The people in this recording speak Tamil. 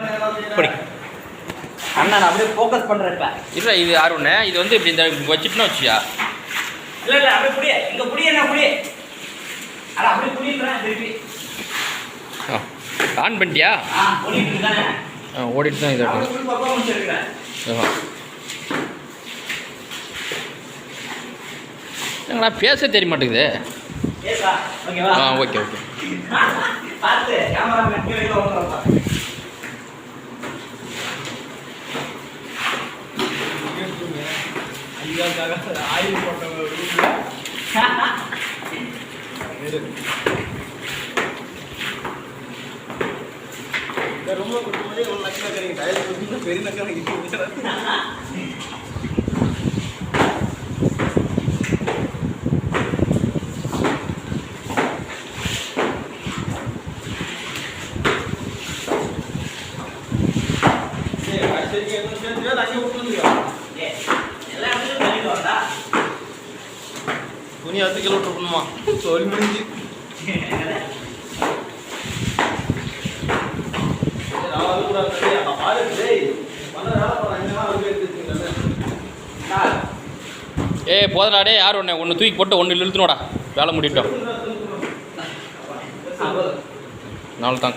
இப்படி அண்ணா நான் அப்படியே ஃபோக்கஸ் பண்ணுறப்ப இல்லை இது யார் ஒன்று இது வந்து இப்படி இந்த வச்சுட்டுன்னு வச்சியா இல்லை இல்லை அப்படியே புடியே இங்கே புடியே என்ன புடியே அட அப்படியே புடின்றேன் திருப்பி ஆன் பண்ணிட்டியா ஓடிட்டு தானே ஓடிட்டு தான் இது பர்ஃபார்மன்ஸ் எடுக்கிறேன் எங்களா பேச தெரிய மாட்டேங்குது ஓகேவா ஓகே ஓகே பார்த்து கேமரா மெட்டி வைக்க வந்துடுறப்பா ஆயில் போட்டவங்க ரொம்ப குடும்பமே ஒரு நக்கா கறீங்க டயல் கொடுத்து பெரிய நக்கா கிட்டி துணி 10 கிலோ விட்டுருக்கணுமா சொல்லி முடிஞ்சு போதனாடே யார் ஒன்று தூக்கி போட்டு ஒன்று இழுத்துனோடா வேலை முடிட்டோம் நாலு தான்